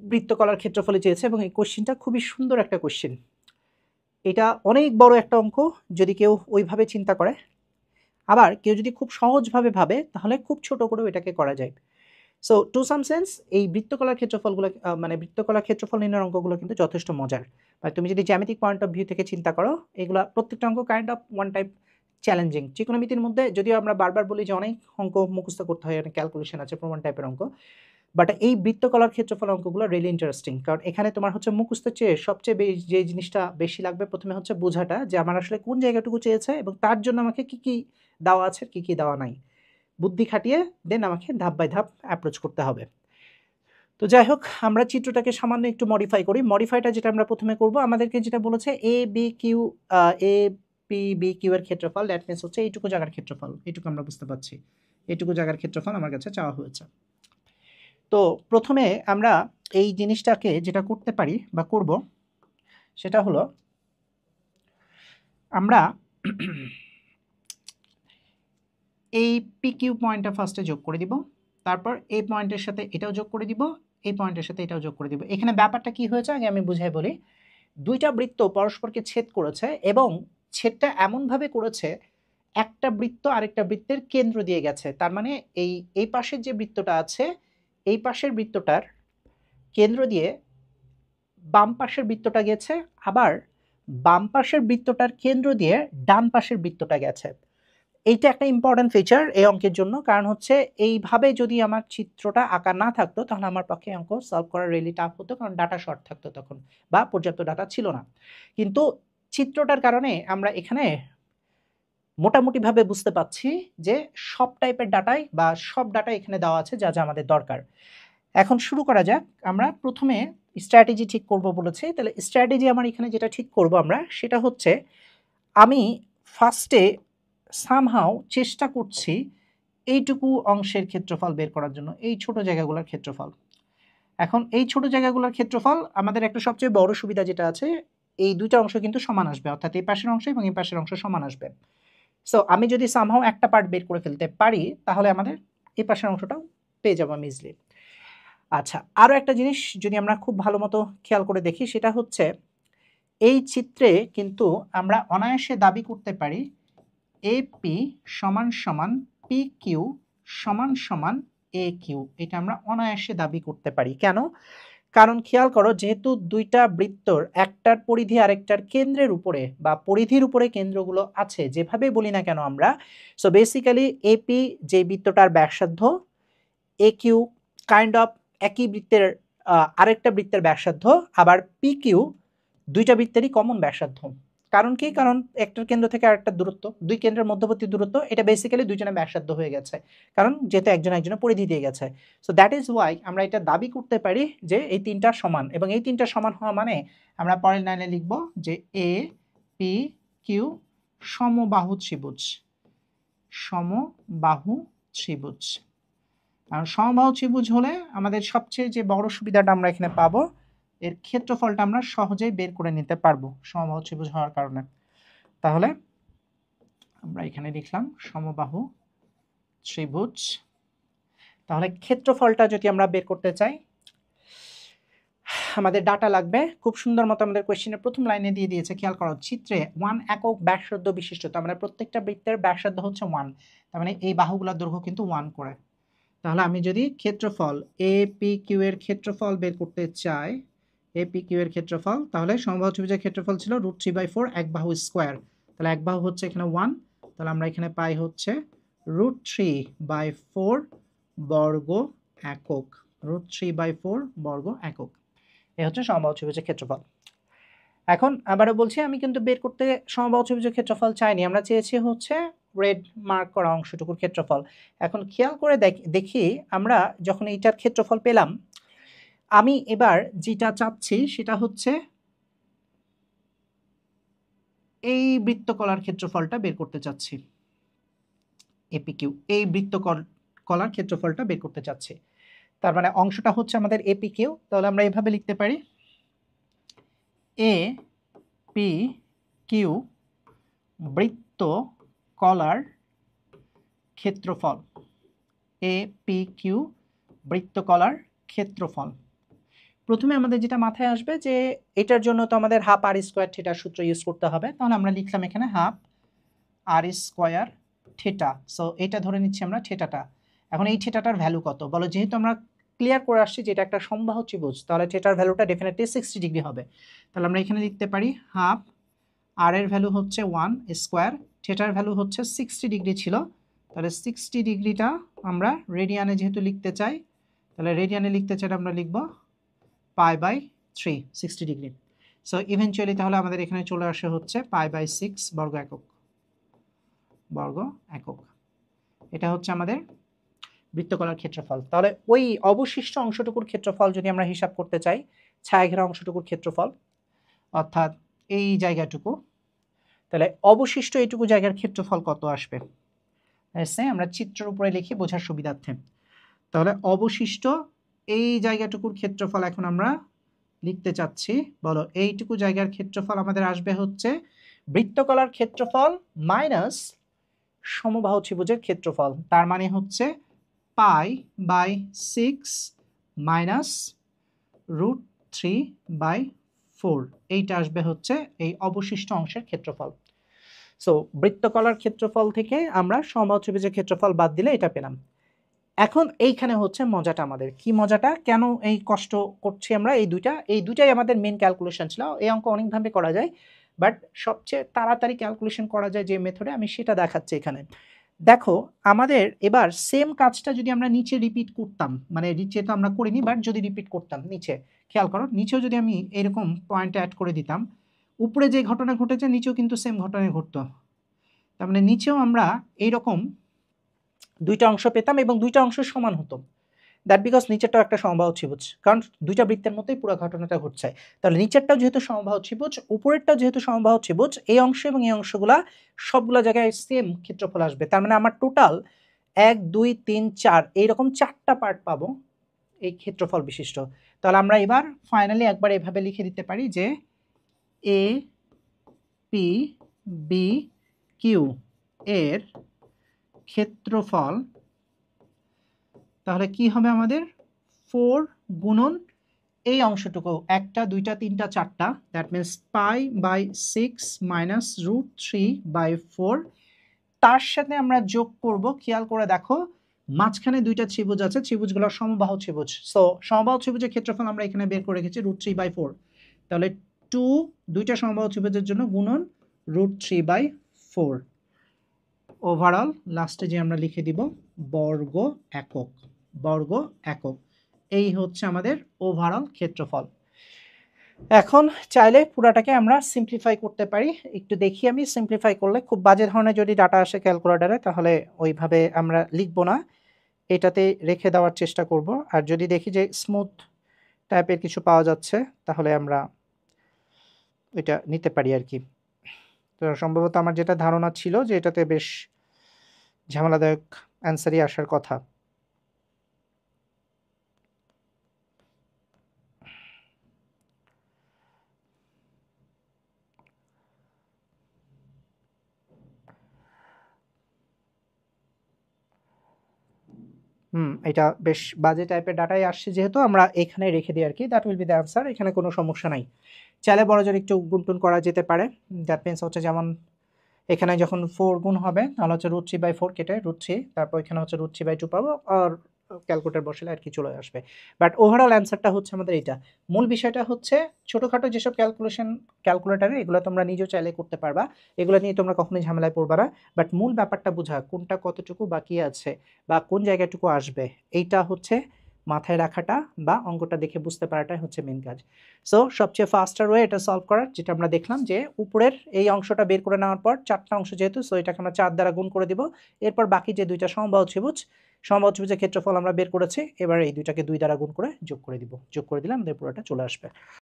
বৃত্তকলার ক্ষেত্রফলে চেয়েছে এবং এই কোশ্চেনটা খুবই সুন্দর একটা কোশ্চেন। এটা অনেক বড় একটা অঙ্ক যদি কেউ ওইভাবে চিন্তা করে, আবার কেউ যদি খুব সহজভাবে ভাবে তাহলে খুব ছোট করেও এটাকে করা যায়। সো টু সাম সেন্স এই বৃত্তকলার ক্ষেত্রফলগুলো মানে বৃত্তকলার ক্ষেত্রফল নির্ণয়ের অঙ্কগুলো কিন্তু যথেষ্ট মজার। মানে তুমি যদি জ্যামিতিক পয়েন্ট অফ ভিউ থেকে চিন্তা করো, এগুলা প্রত্যেকটা অঙ্ক kind of one type challenging. ত্রিকোণমিতির মধ্যে যদিও আমরা বারবার বলি যে অনেক অঙ্ক মুখস্থ করতে হয়, অনেক ক্যালকুলেশন আছে, প্রমাণ টাইপের অঙ্ক, বাট এই বৃত্তকলার ক্ষেত্রফল অঙ্কগুলো রিয়েলি ইন্টারেস্টিং। কারণ এখানে তোমার হচ্ছে মুখস্থের চেয়ে সবচেয়ে যে জিনিসটা বেশি লাগবে প্রথমে হচ্ছে বোঝাটা, যে আমার আসলে কোন জায়গাটুকু চেয়েছে এবং তার জন্য আমাকে কি কি দেওয়া আছে কি কি দেওয়া নাই, বুদ্ধি খাটিয়ে দেন আমাকে ধাপ বাই ধাপ অ্যাপ্রোচ করতে হবে। তো যাই হোক, আমরা চিত্রটাকে সামান্য একটু মডিফাই করি। মডিফাইটা যেটা আমরা প্রথমে করব, আমাদেরকে যেটা বলেছে A B Q, A P B Q এর ক্ষেত্রফল, দ্যাট মিনস হচ্ছে এইটুকু জায়গার ক্ষেত্রফল, এইটুকু আমরা বুঝতে পারছি, এইটুকু জায়গার ক্ষেত্রফল আমার কাছে চাওয়া হয়েছে। তো প্রথমে আমরা এই জিনিসটাকে যেটা করতে পারি বা করব সেটা হলো আমরা এই পি কিউ পয়েন্টটা ফার্স্টে যোগ করে দিব, তারপর এই পয়েন্টের সাথে এটাও যোগ করে দিব, এই পয়েন্টের সাথে এটাও যোগ করে দিব। এখানে ব্যাপারটা কি হয়েছে আগে আমি বুঝাই বলি। দুইটা বৃত্ত পরস্পরকে ছেদ করেছে এবং ছেদটা এমনভাবে করেছে একটা বৃত্ত আরেকটা বৃত্তের কেন্দ্র দিয়ে গেছে। তার মানে এই পাশের যে বৃত্তটা আছে এই পাশের বৃত্তটার কেন্দ্র দিয়ে বাম পাশের বৃত্তটা গেছে, আবার বাম পাশের বৃত্তটার কেন্দ্র দিয়ে ডান পাশের বৃত্তটা গেছে। এইটা একটা ইম্পর্টেন্ট ফিচার এই অঙ্কের জন্য, কারণ হচ্ছে এইভাবে যদি আমার চিত্রটা আঁকা না থাকতো তাহলে আমার পক্ষে অঙ্ক সলভ করা রিয়েলি টাফ হতো, কারণ ডাটা শর্ট থাকতো তখন বা পর্যাপ্ত ডাটা ছিল না। কিন্তু চিত্রটার কারণে আমরা এখানে মোটামুটিভাবে বুঝতে পাচ্ছি যে সব টাইপের ডাটাই বা সব ডাটা এখানে দেওয়া আছে যা যা আমাদের দরকার। এখন শুরু করা যাক। আমরা প্রথমে স্ট্র্যাটেজি ঠিক করব বলেছি, তাহলে স্ট্র্যাটেজি আমার এখানে যেটা ঠিক করব আমরা সেটা হচ্ছে আমি ফার্স্টে সামহাও চেষ্টা করছি এইটুকু অংশের ক্ষেত্রফল বের করার জন্য, এই ছোট জায়গাগুলোর ক্ষেত্রফল। এখন এই ছোট জায়গাগুলোর ক্ষেত্রফল আমাদের একটা সবচেয়ে বড় সুবিধা যেটা আছে, এই দুইটা অংশ কিন্তু সমান আসবে, অর্থাৎ এই পাশের অংশ এবং এই পাশের অংশ সমান আসবে। সো আমি যদি সামহাও একটা পার্ট বের করে ফেলতে পারি তাহলে আমাদের এই পাশের অংশটাও পেয়ে যাবো আমি ইজিলি। আচ্ছা, আরও একটা জিনিস যদি আমরা খুব ভালো মতো খেয়াল করে দেখি সেটা হচ্ছে এই চিত্রে কিন্তু আমরা অনায়াসে দাবি করতে পারি এপি সমান সমান পি কিউ সমান সমান এ কিউ, এটা আমরা অনায়াসে দাবি করতে পারি। কেন? কারণ খেয়াল করো, যেহেতু দুইটা বৃত্তর একটার পরিধি আরেকটার কেন্দ্রের উপরে বা পরিধির উপরে কেন্দ্রগুলো আছে, যেভাবে বলি না কেন আমরা, সো বেসিক্যালি এপি যে বৃত্তটার ব্যাসার্ধ, এ কিউ কাইন্ড অফ একই বৃত্তের আরেকটা বৃত্তের ব্যাসার্ধ, আবার পি কিউ দুইটা বৃত্তেরই কমন ব্যাসার্ধ। কারণ কি? কারণ একটার কেন্দ্র থেকে আরেকটা দূরত্ব, দুই কেন্দ্রের মধ্যবর্তী দূরত্ব, এটা বেসিক্যালি দুইজনের ব্যাসার্ধ হয়ে গেছে, কারণ যেহেতু একজন একজনের পরিধি দিয়ে গেছে। সো দ্যাট ইজ ওয়াই আমরা এটা দাবি করতে পারি যে এই তিনটা সমান, এবং এই তিনটা সমান হওয়া মানে আমরা পরের লাইনে লিখব যে এ পি কিউ সমবাহু ত্রিভুজ, সমবাহু ত্রিভুজ। আর সমবাহু ত্রিভুজ হলে আমাদের সবচেয়ে যে বড় সুবিধাটা আমরা এখানে পাবো, এর ক্ষেত্রফলটা আমরা সহজেই বের করে নিতে পারবো সমবাহু ত্রিভুজ হওয়ার কারণে। তাহলে আমরা এখানে লিখলাম সমবাহু ত্রিভুজ। তাহলে ক্ষেত্রফলটা যদি আমরা বের করতে চাই আমাদের ডাটা লাগবে। খুব সুন্দর মতো আমাদের কোয়েশ্চেনের প্রথম লাইনে দিয়ে দিয়েছে, খেয়াল করো, চিত্রে 1 একক ব্যাসার্ধ বিশিষ্ট, তার মানে প্রত্যেকটা বৃত্তের ব্যাসার্ধ হচ্ছে 1, তার মানে এই বাহুগুলোর দৈর্ঘ্য কিন্তু 1 করে। তাহলে আমি যদি ক্ষেত্রফল এ পি কিউ এর ক্ষেত্রফল বের করতে চাই, এ পি কিউ এর ক্ষেত্রফল, তাহলে সমবাহু ত্রিভুজের ক্ষেত্রফল ছিল √3/4 এক বাহু স্কোয়ার, তাহলে এক বাহু হচ্ছে এখানে 1, তাহলে আমরা এখানে পাই হচ্ছে √3/4 বর্গ একক, √3/4 বর্গ একক। এই হচ্ছে সমবাহু ত্রিভুজের ক্ষেত্রফল। এখন আবারও বলছি, আমি কিন্তু বের করতে সমবাহু ত্রিভুজের ক্ষেত্রফল চাইনি, আমরা চেয়েছি হচ্ছে রেড মার্ক করা অংশটুকুর ক্ষেত্রফল। এখন খেয়াল করে দেখি আমরা যখন এইটার ক্ষেত্রফল পেলাম, আমি এবার যেটা চাচ্ছি সেটা হচ্ছে এই বৃত্তকলার ক্ষেত্রফলটা বের করতে চাচ্ছি, এপিকিউ, এই বৃত্তকলার ক্ষেত্রফলটা বের করতে চাচ্ছি। তার মানে অংশটা হচ্ছে আমাদের এপিকিউ। তাহলে আমরা এভাবে লিখতে পারি এ পি কিউ বৃত্তকলার ক্ষেত্রফল, এ পি কিউ বৃত্তকলার ক্ষেত্রফল। প্রথমে আমাদের যেটা মাথায় আসবে যে এটার জন্য তো আমাদের হাফ আর স্কোয়ার থিটার সূত্র ইউজ করতে হবে, তাহলে আমরা লিখলাম এখানে হাফ আর স্কোয়ার থিটা। সো এটা ধরে নিচ্ছি আমরা থিটাটা। এখন এই থিটাটার ভ্যালু কত বলো, যেহেতু আমরা ক্লিয়ার করে আসছি যে এটা একটা সমবাহু ত্রিভুজ, তাহলে থিটার ভ্যালুটা ডেফিনেটলি 60 ডিগ্রি হবে। তাহলে আমরা এখানে লিখতে পারি হাফ আর এর ভ্যালু হচ্ছে 1 স্কোয়ার, থিটার ভ্যালু হচ্ছে 60 ডিগ্রি ছিল, তাহলে 60 ডিগ্রিটা আমরা রেডিয়ানে যেহেতু লিখতে চাই, তাহলে রেডিয়ানে লিখতে চাইলে আমরা লিখব π/3 60 ডিগ্রি। সো ইভেনচুয়ালি তাহলে আমাদের এখানে চলে আসে হচ্ছে π/6 বর্গ একক। এটা হচ্ছে আমাদের বৃত্তকলার ক্ষেত্রফল। তাহলে ওই অবশিষ্ট অংশটুকুর ক্ষেত্রফল যদি আমরা হিসাব করতে চাই, ছায়াঘেরা অংশটুকুর ক্ষেত্রফল অর্থাৎ এই জায়গাটুকু, তাহলে অবশিষ্ট এইটুকু জায়গার ক্ষেত্রফল কত আসবে আমরা চিত্রের উপরে লিখি বোঝার সুবিধার্থে। তাহলে অবশিষ্ট এই জায়গাটুকুর ক্ষেত্রফল এখন আমরা লিখতে চাচ্ছি, বলো এইটুকু জায়গার ক্ষেত্রফল আমাদের আসবে হচ্ছে বৃত্তকলার ক্ষেত্রফল মাইনাস সমবাহু ত্রিভুজের ক্ষেত্রফল, তার মানে হচ্ছে π/6 মাইনাস √3/4, এইটা আসবে হচ্ছে এই অবশিষ্ট অংশের ক্ষেত্রফল। সো বৃত্তকলার ক্ষেত্রফল থেকে আমরা সমবাহু ত্রিভুজের ক্ষেত্রফল বাদ দিলে এটা পেলাম। এখন এইখানে হচ্ছে মজাটা, আমাদের কি মজাটা, কেন এই কষ্ট করছি আমরা, এই দুইটাই আমাদের মেন ক্যালকুলেশন ছিল। এই অঙ্ক অনেকভাবে করা যায়, বাট সবচেয়ে তাড়াতাড়ি ক্যালকুলেশন করা যায় যে মেথডে, আমি সেটা দেখাচ্ছি এখানে। দেখো আমাদের এবার সেম কাজটা যদি আমরা নিচে রিপিট করতাম, মানে নিচে তো আমরা করিনি, বাট যদি রিপিট করতাম নিচে, খেয়াল করো নিচেও যদি আমি এরকম পয়েন্ট অ্যাড করে দিতাম, উপরে যে ঘটনা ঘটেছে নিচেও কিন্তু সেম ঘটনা ঘটতো। তার মানে নিচেও আমরা এইরকম দুইটা অংশ পেতাম এবং দুইটা অংশ সমান হতো। দ্যাট বিকজ নিচেরটাও একটা সমবাহু ত্রিভুজ, কারণ দুইটা বৃত্তের মতোই পুরো ঘটনাটা ঘটছে। তাহলে নিচেরটাও যেহেতু সমবাহু ত্রিভুজ, উপরেরটাও যেহেতু সমবাহু ত্রিভুজ, এই অংশ এবং এই অংশগুলা সবগুলো জায়গায় সেম ক্ষেত্রফল আসবে। তার মানে আমার টোটাল 1 2 3 4 এইরকম 4টা পার্ট পাবো এই ক্ষেত্রফল বিশিষ্ট। তাহলে আমরা এবার ফাইনালি একবার এভাবে লিখে দিতে পারি যে এ পি বি কিউ এর ক্ষেত্রফল তাহলে কি হবে আমাদের 4 গুণন এই অংশটুকু, 1 2 3 4টা, দ্যাট মিনস π/6 মাইনাস √3/4, তার সাথে আমরা যোগ করব, খেয়াল করে দেখো মাঝখানে দুইটা ত্রিভুজ আছে, ত্রিভুজগুলো সমবাহু ত্রিভুজ। সো সমবাহু ত্রিভুজের ক্ষেত্রফল আমরা এখানে বের করে রেখেছি √3/4, তাহলে 2 দুইটা সমবাহু ত্রিভুজের জন্য গুণন √3/4 ওভারঅল লাস্টে যে আমরা লিখে দিব বর্গ একক। এই হচ্ছে আমাদের ওভারঅল ক্ষেত্রফল। এখন চাইলে পুরাটাকে আমরা সিম্পলিফাই করতে পারি, একটু দেখি আমি সিম্পলিফাই করলে। খুব বাজে ধরনের যদি ডাটা আসে ক্যালকুলেটরে তাহলে ওইভাবে আমরা লিখবো না, এটাতে রেখে দেওয়ার চেষ্টা করব। আর যদি দেখি যে স্মুথ টাইপের কিছু পাওয়া যাচ্ছে তাহলে আমরা এটা নিতে পারি আর কি। তো সম্ভবত আমার যেটা ধারণা ছিল যে এটাতে বেশ ঝামেলাদায়ক অ্যান্সারই আসার কথা। এটা বেশ বাজে টাইপের ডাটাই আসছে, যেহেতু আমরা এখানে রেখে দিই আর কি, that will be the answer. এখানে কোনো সমস্যা নাই, চাইলে বড় জোর একটু গুণটুন করা যেতে পারে। দ্যাট মিনস হচ্ছে যেমন এখানে যখন 4 গুণ হবে তাহলে হচ্ছে √3/4 কেটে √3, তারপর এখানে হচ্ছে √3/2 পাবো, আর ক্যালকুলেটর বসালে আর কি চলে আসবে। বাট ওভারঅল অ্যান্সারটা হচ্ছে আমাদের এইটা। মূল বিষয়টা হচ্ছে ছোটোখাটো যেসব ক্যালকুলেটারে এগুলো তোমরা নিজেও চাইলে করতে পারবা, এগুলো নিয়ে তোমরা কখনোই ঝামেলায় পড়বা না। বাট মূল ব্যাপারটা বোঝা, কোনটা কতটুকু বাকি আছে বা কোন জায়গাটুকু আসবে, এইটা হচ্ছে মাথায় রাখাটা বা অঙ্কটা দেখে বুঝতে পারাটাই হচ্ছে মেন কাজ। সো সবচেয়ে ফাস্টার ওয়ে এটা সলভ করার, যেটা আমরা দেখলাম যে উপরের এই অংশটা বের করে নেওয়ার পর 4টা অংশ যেহেতু, সো এটাকে আমরা 4 দ্বারা গুণ করে দিব। এরপর বাকি যে দুইটা সমবাহু ত্রিভুজের ক্ষেত্রফল আমরা বের করেছি, এবার এই দুইটাকে 2 দ্বারা গুণ করে যোগ করে দিলে আমাদের পুরোটা চলে আসবে।